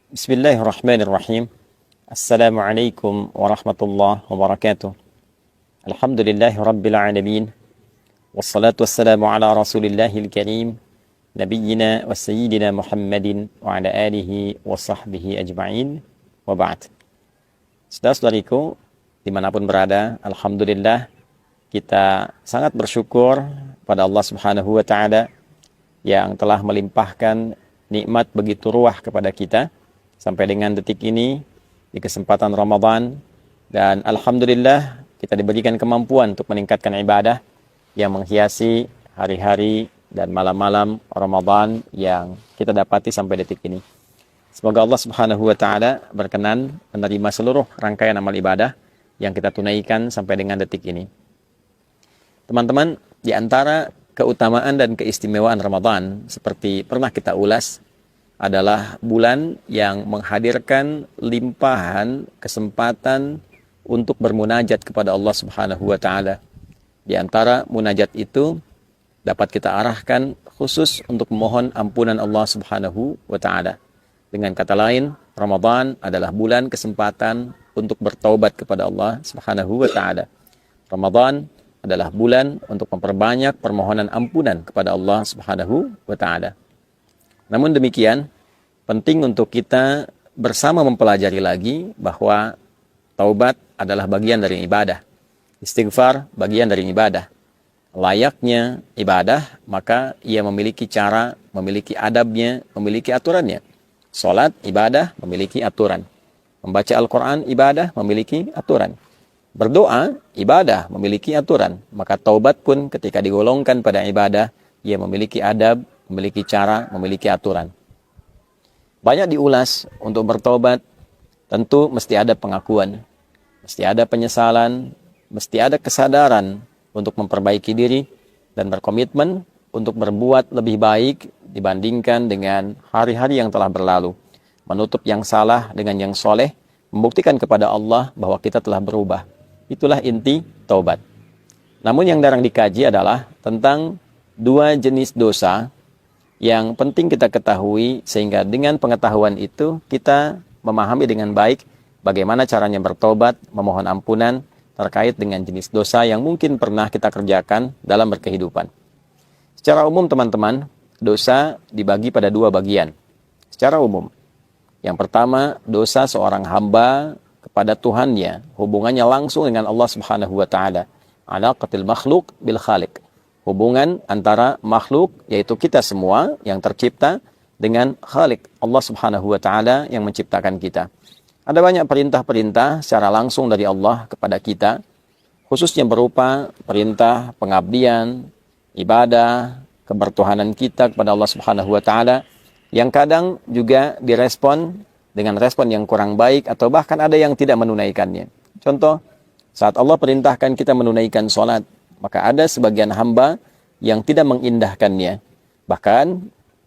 Bismillahirrahmanirrahim. Assalamualaikum warahmatullahi wabarakatuh. Alhamdulillahi rabbil alamin. Wassalatu wassalamu ala rasulillahil karim. Nabiyyina wa sayyidina Muhammadin wa ala alihi wa sahbihi ajma'in. Wa ba'd. Saudara-saudariku, dimanapun berada, Alhamdulillah kita sangat bersyukur pada Allah Subhanahu wa Ta'ala yang telah melimpahkan nikmat begitu ruah kepada kita sampai dengan detik ini di kesempatan Ramadan, dan alhamdulillah kita diberikan kemampuan untuk meningkatkan ibadah yang menghiasi hari-hari dan malam-malam Ramadan yang kita dapati sampai detik ini. Semoga Allah Subhanahu wa Ta'ala berkenan menerima seluruh rangkaian amal ibadah yang kita tunaikan sampai dengan detik ini. Teman-teman, di antara keutamaan dan keistimewaan Ramadan seperti pernah kita ulas adalah bulan yang menghadirkan limpahan kesempatan untuk bermunajat kepada Allah Subhanahu wa Ta'ala. Di antara munajat itu dapat kita arahkan khusus untuk memohon ampunan Allah Subhanahu wa Ta'ala. Dengan kata lain, Ramadan adalah bulan kesempatan untuk bertaubat kepada Allah Subhanahu wa Ta'ala. Ramadan adalah bulan untuk memperbanyak permohonan ampunan kepada Allah Subhanahu wa Ta'ala. Namun demikian, penting untuk kita bersama mempelajari lagi bahwa taubat adalah bagian dari ibadah. Istighfar bagian dari ibadah. Layaknya ibadah, maka ia memiliki cara, memiliki adabnya, memiliki aturannya. Salat, ibadah, memiliki aturan. Membaca Al-Quran, ibadah, memiliki aturan. Berdoa, ibadah, memiliki aturan. Maka taubat pun ketika digolongkan pada ibadah, ia memiliki adab, memiliki cara, memiliki aturan. Banyak diulas untuk bertaubat, tentu mesti ada pengakuan, mesti ada penyesalan, mesti ada kesadaran untuk memperbaiki diri dan berkomitmen untuk berbuat lebih baik dibandingkan dengan hari-hari yang telah berlalu. Menutup yang salah dengan yang soleh, membuktikan kepada Allah bahwa kita telah berubah. Itulah inti taubat. Namun yang jarang dikaji adalah tentang dua jenis dosa yang penting kita ketahui, sehingga dengan pengetahuan itu kita memahami dengan baik bagaimana caranya bertobat, memohon ampunan terkait dengan jenis dosa yang mungkin pernah kita kerjakan dalam berkehidupan. Secara umum teman-teman, dosa dibagi pada dua bagian. Secara umum, yang pertama, dosa seorang hamba kepada Tuhannya, hubungannya langsung dengan Allah Subhanahu wa Ta'ala. Alaqatil makhluk bil khaliq. Hubungan antara makhluk, yaitu kita semua yang tercipta, dengan Khalik, Allah Subhanahu wa Ta'ala yang menciptakan kita. Ada banyak perintah-perintah secara langsung dari Allah kepada kita, khususnya berupa perintah pengabdian, ibadah, kebertuhanan kita kepada Allah Subhanahu wa Ta'ala, yang kadang juga direspon dengan respon yang kurang baik, atau bahkan ada yang tidak menunaikannya. Contoh, saat Allah perintahkan kita menunaikan sholat, maka ada sebagian hamba yang tidak mengindahkannya. Bahkan,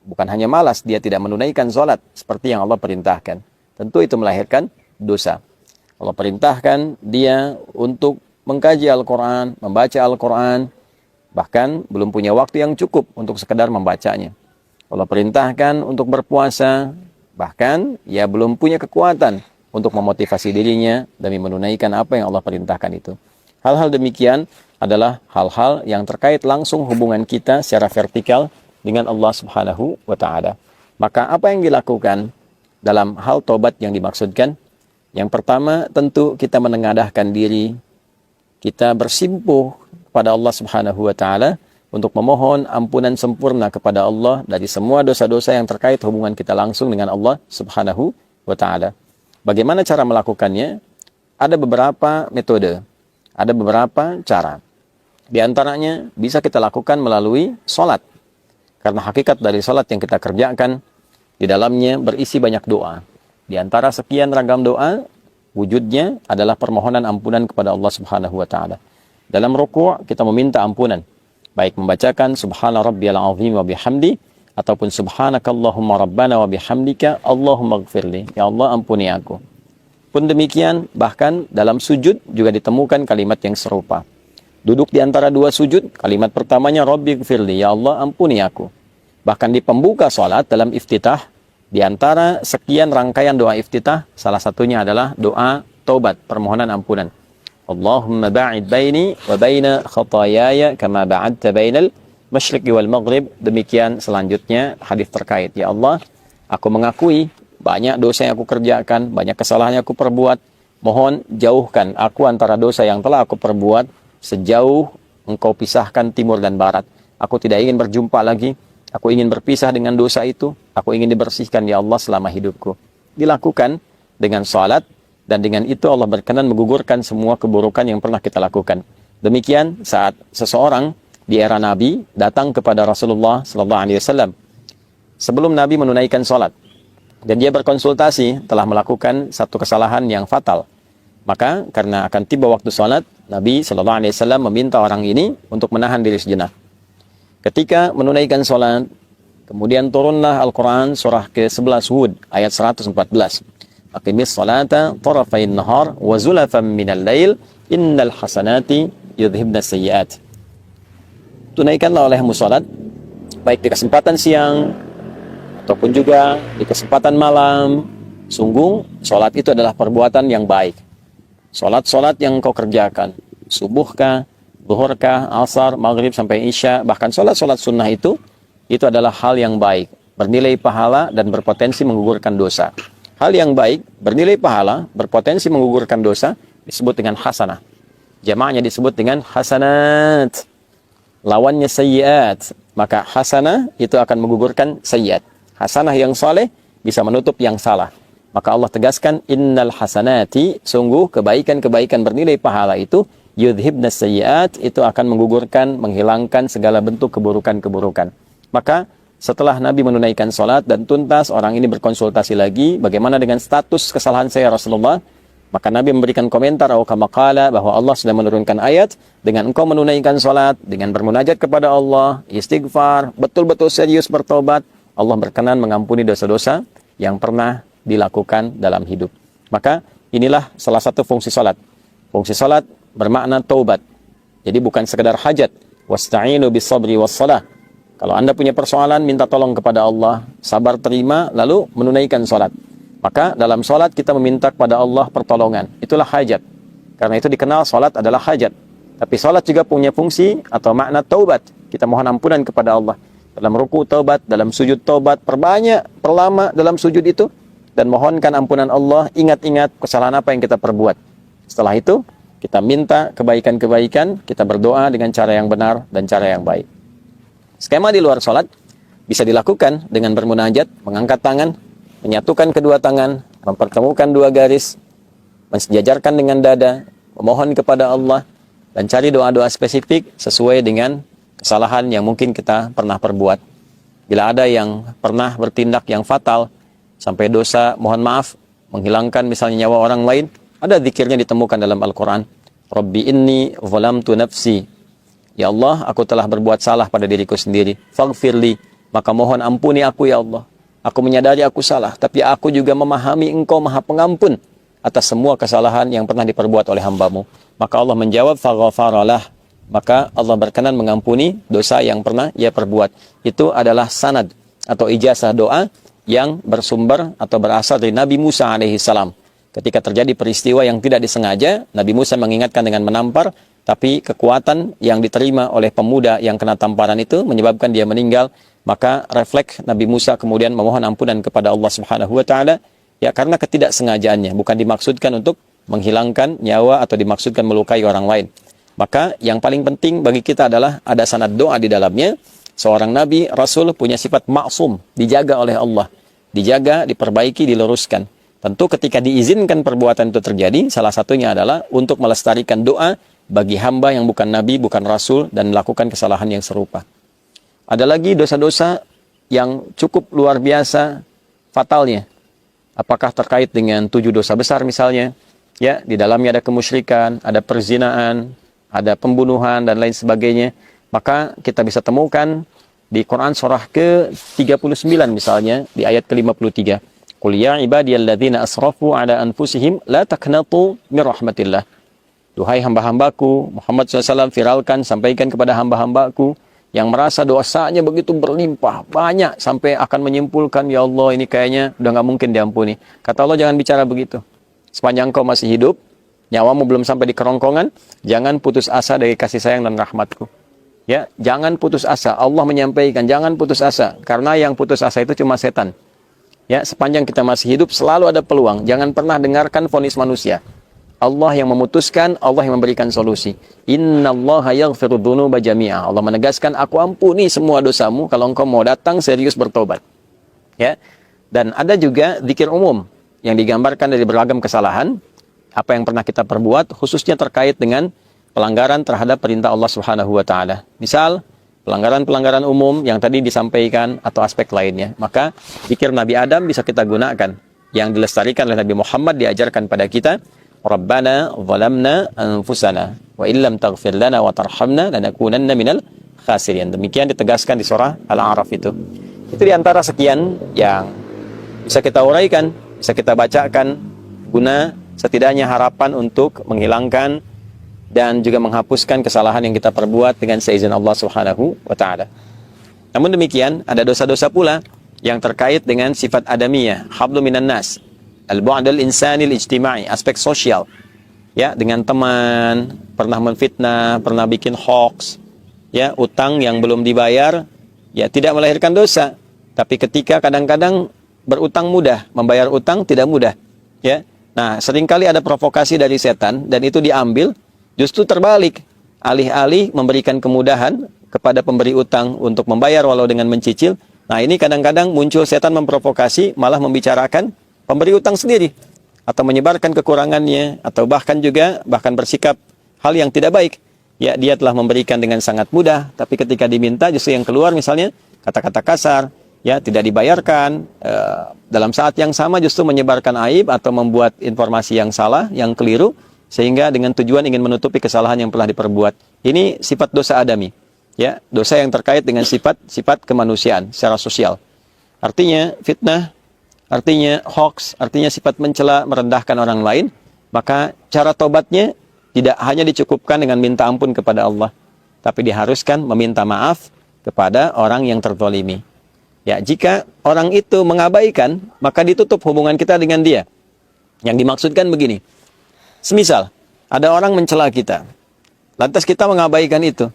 bukan hanya malas, dia tidak menunaikan sholat seperti yang Allah perintahkan. Tentu itu melahirkan dosa. Allah perintahkan dia untuk mengkaji Al-Quran, membaca Al-Quran, bahkan belum punya waktu yang cukup untuk sekedar membacanya. Allah perintahkan untuk berpuasa, bahkan ia belum punya kekuatan untuk memotivasi dirinya demi menunaikan apa yang Allah perintahkan itu. Hal-hal demikian adalah hal-hal yang terkait langsung hubungan kita secara vertikal dengan Allah Subhanahu wa Ta'ala. Maka apa yang dilakukan dalam hal tobat yang dimaksudkan? Yang pertama, tentu kita menengadahkan diri, kita bersimpuh kepada Allah Subhanahu wa Ta'ala untuk memohon ampunan sempurna kepada Allah dari semua dosa-dosa yang terkait hubungan kita langsung dengan Allah Subhanahu wa Ta'ala. Bagaimana cara melakukannya? Ada beberapa metode, ada beberapa cara. Di antaranya bisa kita lakukan melalui sholat. Karena hakikat dari sholat yang kita kerjakan, di dalamnya berisi banyak doa. Di antara sekian ragam doa, wujudnya adalah permohonan ampunan kepada Allah Subhanahu wa Ta'ala. Dalam ruku' kita meminta ampunan, baik membacakan subhana rabbiyal azim wa bihamdi, ataupun subhanakallahumma rabbana wa bihamdika Allahumma gfirli, ya Allah ampuni aku. Pun demikian, bahkan dalam sujud juga ditemukan kalimat yang serupa. Duduk di antara dua sujud, kalimat pertamanya Rabbi gfirli, ya Allah ampuni aku. Bahkan di pembuka sholat dalam iftitah, Di antara sekian rangkaian doa iftitah, salah satunya adalah doa taubat, permohonan ampunan. Allahumma ba'id baini wa baina khatayaya kama ba'adta bainal masyriqi wal maghrib. Demikian selanjutnya hadis terkait. Ya Allah, aku mengakui banyak dosa yang aku kerjakan, banyak kesalahan yang aku perbuat. Mohon jauhkan aku antara dosa yang telah aku perbuat sejauh Engkau pisahkan timur dan barat. Aku tidak ingin berjumpa lagi. Aku ingin berpisah dengan dosa itu. Aku ingin dibersihkan ya Allah selama hidupku. Dilakukan dengan salat, dan dengan itu Allah berkenan menggugurkan semua keburukan yang pernah kita lakukan. Demikian saat seseorang di era Nabi datang kepada Rasulullah SAW sebelum Nabi menunaikan salat, dan dia berkonsultasi telah melakukan satu kesalahan yang fatal. Maka karena akan tiba waktu salat, Nabi SAW meminta orang ini untuk menahan diri sejenak. Ketika menunaikan salat, kemudian turunlah Al-Quran surah ke-11 Hud ayat 114. Aqimis salata tarafain nahar wa zulafan minal lail innal hasanati yudhibnas sayyiat. Tunaikanlah olehmu salat baik di kesempatan siang ataupun juga di kesempatan malam. Sungguh salat itu adalah perbuatan yang baik. Salat-salat yang kau kerjakan, subuhkah, zuhurkah, asar, maghrib sampai isya, bahkan salat-salat sunnah itu adalah hal yang baik, bernilai pahala dan berpotensi menggugurkan dosa. Hal yang baik, bernilai pahala, berpotensi menggugurkan dosa, disebut dengan hasanah. Jamaahnya disebut dengan hasanat. Lawannya sayyiat. Maka hasanah itu akan menggugurkan sayyiat. Hasanah yang saleh bisa menutup yang salah. Maka Allah tegaskan, innal hasanati, sungguh kebaikan-kebaikan bernilai pahala itu, yudhibnas sayyiat, itu akan menggugurkan, menghilangkan segala bentuk keburukan-keburukan. Maka setelah Nabi menunaikan salat dan tuntas, orang ini berkonsultasi lagi, bagaimana dengan status kesalahan saya Rasulullah? Maka Nabi memberikan komentar kama qala, bahwa Allah sudah menurunkan ayat, dengan engkau menunaikan salat, dengan bermunajat kepada Allah, istighfar, betul-betul serius bertobat, Allah berkenan mengampuni dosa-dosa yang pernah dilakukan dalam hidup. Maka inilah salah satu fungsi salat. Fungsi salat bermakna taubat. Jadi bukan sekedar hajat. Wasta'inu bis sabri was salah. Kalau Anda punya persoalan, minta tolong kepada Allah, sabar terima, lalu menunaikan salat. Maka dalam salat kita meminta kepada Allah pertolongan. Itulah hajat. Karena itu dikenal salat adalah hajat. Tapi salat juga punya fungsi atau makna taubat. Kita mohon ampunan kepada Allah. Dalam ruku taubat, dalam sujud taubat, perbanyak, perlama dalam sujud itu, dan mohonkan ampunan Allah, ingat-ingat kesalahan apa yang kita perbuat. Setelah itu, kita minta kebaikan-kebaikan, kita berdoa dengan cara yang benar dan cara yang baik. Skema di luar sholat bisa dilakukan dengan bermunajat, mengangkat tangan, menyatukan kedua tangan, mempertemukan dua garis, mensejajarkan dengan dada, memohon kepada Allah, dan cari doa-doa spesifik sesuai dengan kesalahan yang mungkin kita pernah perbuat. Bila ada yang pernah bertindak yang fatal, sampai dosa, mohon maaf, menghilangkan misalnya nyawa orang lain, ada zikirnya ditemukan dalam Al-Quran. Rabbi inni zalamtu nafsi. Ya Allah, aku telah berbuat salah pada diriku sendiri. Faghfirli, maka mohon ampuni aku ya Allah. Aku menyadari aku salah, tapi aku juga memahami Engkau Maha Pengampun atas semua kesalahan yang pernah diperbuat oleh hambamu. Maka Allah menjawab, faghfaralah. Maka Allah berkenan mengampuni dosa yang pernah ia perbuat. Itu adalah sanad atau ijazah doa yang bersumber atau berasal dari Nabi Musa alaihissalam. Ketika terjadi peristiwa yang tidak disengaja, Nabi Musa mengingatkan dengan menampar, tapi kekuatan yang diterima oleh pemuda yang kena tamparan itu menyebabkan dia meninggal. Maka refleks Nabi Musa kemudian memohon ampunan kepada Allah Subhanahu wa taala, ya karena ketidaksengajaannya, bukan dimaksudkan untuk menghilangkan nyawa atau dimaksudkan melukai orang lain. Maka yang paling penting bagi kita adalah ada sanad doa di dalamnya. Seorang Nabi, Rasul punya sifat maksum, dijaga oleh Allah. Dijaga, diperbaiki, diluruskan. Tentu ketika diizinkan perbuatan itu terjadi, salah satunya adalah untuk melestarikan doa bagi hamba yang bukan Nabi, bukan Rasul, dan melakukan kesalahan yang serupa. Ada lagi dosa-dosa yang cukup luar biasa fatalnya. Apakah terkait dengan 7 dosa besar misalnya? Ya, di dalamnya ada kemusyrikan, ada perzinaan, ada pembunuhan, dan lain sebagainya. Maka kita bisa temukan di Quran surah ke-39 misalnya, di ayat ke-53. Qul ya ibadiyalladzina asrafu ala anfusihim la taqnatu min rahmatillah. Duhai hamba-hambaku, Muhammad SAW viralkan, sampaikan kepada hamba-hambaku yang merasa dosanya begitu berlimpah, banyak, sampai akan menyimpulkan, ya Allah ini kayaknya udah nggak mungkin diampuni. Kata Allah, jangan bicara begitu. Sepanjang kau masih hidup, nyawamu belum sampai di kerongkongan, jangan putus asa dari kasih sayang dan rahmatku. Ya, jangan putus asa. Allah menyampaikan, jangan putus asa. Karena yang putus asa itu cuma setan. Ya, sepanjang kita masih hidup, selalu ada peluang. Jangan pernah dengarkan vonis manusia. Allah yang memutuskan, Allah yang memberikan solusi. Innallaha yaghfiru dzunuba jami'a. Allah menegaskan, aku ampuni semua dosamu kalau engkau mau datang serius bertobat. Ya. Dan ada juga zikir umum yang digambarkan dari beragam kesalahan, apa yang pernah kita perbuat, khususnya terkait dengan pelanggaran terhadap perintah Allah Subhanahu wa taala. Misal, pelanggaran-pelanggaran umum yang tadi disampaikan atau aspek lainnya. Maka zikir Nabi Adam bisa kita gunakan, yang dilestarikan oleh Nabi Muhammad, diajarkan pada kita. Rabbana zalamna anfusana wa illam taghfir lana wa tarhamna lanakunanna minal khasirin. Demikian ditegaskan di surah Al-A'raf itu. Itu diantara sekian yang bisa kita uraikan, bisa kita bacakan, guna setidaknya harapan untuk menghilangkan dan juga menghapuskan kesalahan yang kita perbuat dengan seizin Allah Subhanahu wa taala. Namun demikian, ada dosa-dosa pula yang terkait dengan sifat adamiyah, hablu minan nas. Al-bu'dal insanil ijtimai, aspek sosial. Ya, dengan teman, pernah menfitnah, pernah bikin hoax, ya, utang yang belum dibayar, ya tidak melahirkan dosa. Tapi ketika kadang-kadang berutang mudah, membayar utang tidak mudah, ya. Nah, seringkali ada provokasi dari setan dan itu diambil, justru terbalik. Alih-alih memberikan kemudahan kepada pemberi utang untuk membayar walau dengan mencicil. Nah, ini kadang-kadang muncul setan memprovokasi, malah membicarakan pemberi utang sendiri, atau menyebarkan kekurangannya, atau bahkan bersikap hal yang tidak baik. Ya, dia telah memberikan dengan sangat mudah, tapi ketika diminta justru yang keluar misalnya kata-kata kasar, ya, tidak dibayarkan, dalam saat yang sama justru menyebarkan aib atau membuat informasi yang salah, yang keliru, sehingga dengan tujuan ingin menutupi kesalahan yang telah diperbuat. Ini sifat dosa adami, ya, dosa yang terkait dengan sifat kemanusiaan secara sosial. Artinya fitnah, artinya hoax, artinya sifat mencela, merendahkan orang lain. Maka cara tobatnya tidak hanya dicukupkan dengan minta ampun kepada Allah, tapi diharuskan meminta maaf kepada orang yang terzalimi. Ya, jika orang itu mengabaikan, maka ditutup hubungan kita dengan dia. Yang dimaksudkan begini, semisal ada orang mencela kita, lantas kita mengabaikan itu,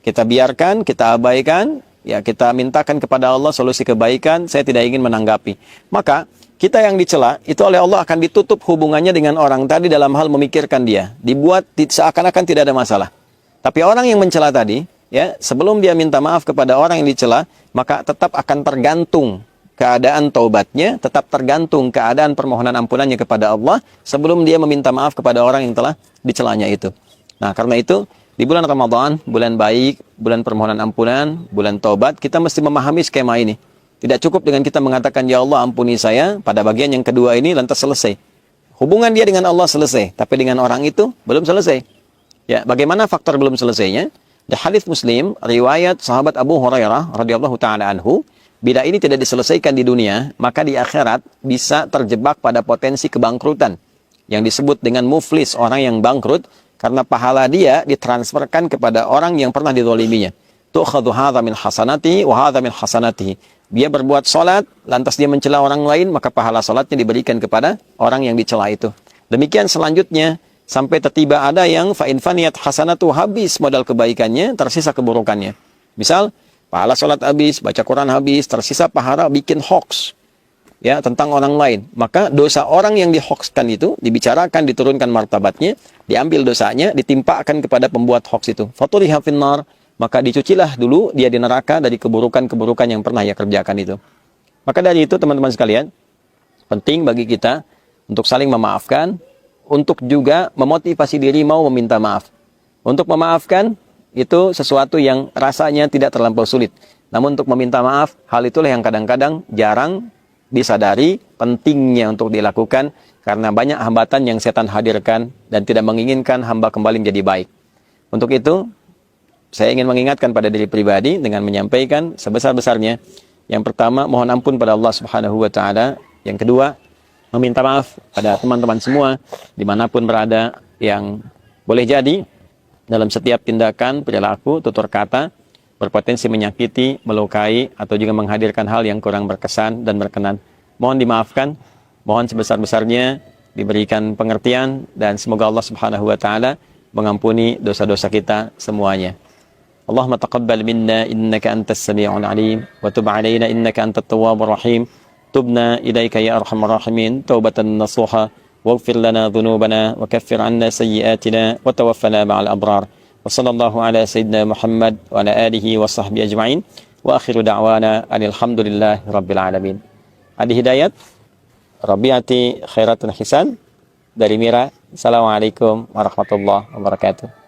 kita biarkan, kita abaikan, ya, kita mintakan kepada Allah solusi kebaikan, saya tidak ingin menanggapi. Maka kita yang dicela itu oleh Allah akan ditutup hubungannya dengan orang tadi dalam hal memikirkan dia, dibuat seakan-akan tidak ada masalah. Tapi orang yang mencela tadi, ya, sebelum dia minta maaf kepada orang yang dicela, maka tetap akan tergantung keadaan taubatnya, tetap tergantung keadaan permohonan ampunannya kepada Allah sebelum dia meminta maaf kepada orang yang telah dicelanya itu. Nah, karena itu di bulan Ramadan, bulan baik, bulan permohonan ampunan, bulan taubat, kita mesti memahami skema ini. Tidak cukup dengan kita mengatakan, ya Allah ampuni saya, pada bagian yang kedua ini lantas selesai. Hubungan dia dengan Allah selesai, tapi dengan orang itu belum selesai. Ya, bagaimana faktor belum selesainya? Di hadis Muslim, riwayat sahabat Abu Hurairah radhiyallahu taala anhu, bila ini tidak diselesaikan di dunia, maka di akhirat bisa terjebak pada potensi kebangkrutan yang disebut dengan muflis, orang yang bangkrut, karena pahala dia ditransferkan kepada orang yang pernah dizaliminya. Tu'khadhu hadza min hasanati wa hadza min hasanatihi. Dia berbuat salat, lantas dia mencela orang lain, maka pahala salatnya diberikan kepada orang yang dicela itu. Demikian selanjutnya, sampai tiba ada yang fa in faniyat hasanatu, habis modal kebaikannya, tersisa keburukannya. Misal, pahala salat habis, baca Quran habis, tersisa pahala bikin hoax, ya, tentang orang lain. Maka dosa orang yang dihoaxkan itu dibicarakan, diturunkan martabatnya, diambil dosanya, ditimpakan kepada pembuat hoax itu. Faturiha finnar, maka dicucilah dulu dia di neraka dari keburukan-keburukan yang pernah ia kerjakan itu. Maka dari itu teman-teman sekalian, penting bagi kita untuk saling memaafkan, untuk juga memotivasi diri mau meminta maaf. Untuk memaafkan itu sesuatu yang rasanya tidak terlampau sulit. Namun untuk meminta maaf, hal itulah yang kadang-kadang jarang disadari pentingnya untuk dilakukan, karena banyak hambatan yang setan hadirkan dan tidak menginginkan hamba kembali menjadi baik. Untuk itu, saya ingin mengingatkan pada diri pribadi dengan menyampaikan sebesar-besarnya. Yang pertama, mohon ampun pada Allah Subhanahu wa taala. Yang kedua, meminta maaf pada teman-teman semua dimanapun berada, yang boleh jadi dalam setiap tindakan, perilaku, tutur kata berpotensi menyakiti, melukai, atau juga menghadirkan hal yang kurang berkesan dan berkenan. Mohon dimaafkan, mohon sebesar-besarnya diberikan pengertian, dan semoga Allah Subhanahu wa taala mengampuni dosa-dosa kita semuanya. Allahumma taqabbal minna innaka antas sami'ul alim wa tub 'alaina innaka antat tawwabur rahim. Tubna ilaika ya arhamar rahimin taubatan nasuha waghfir lana dhunubana wa kaffir 'anna sayyi'atina wa tawaffana ma'al abrar. Wa sallallahu ala sayyidina Muhammad wa ala alihi wa sahbihi ajma'in. Wa akhiru da'wana alhamdulillahi rabbil alamin. Adi Hidayat, Rabiati Khairatun Hisan dari Mira. Assalamualaikum warahmatullahi wabarakatuh.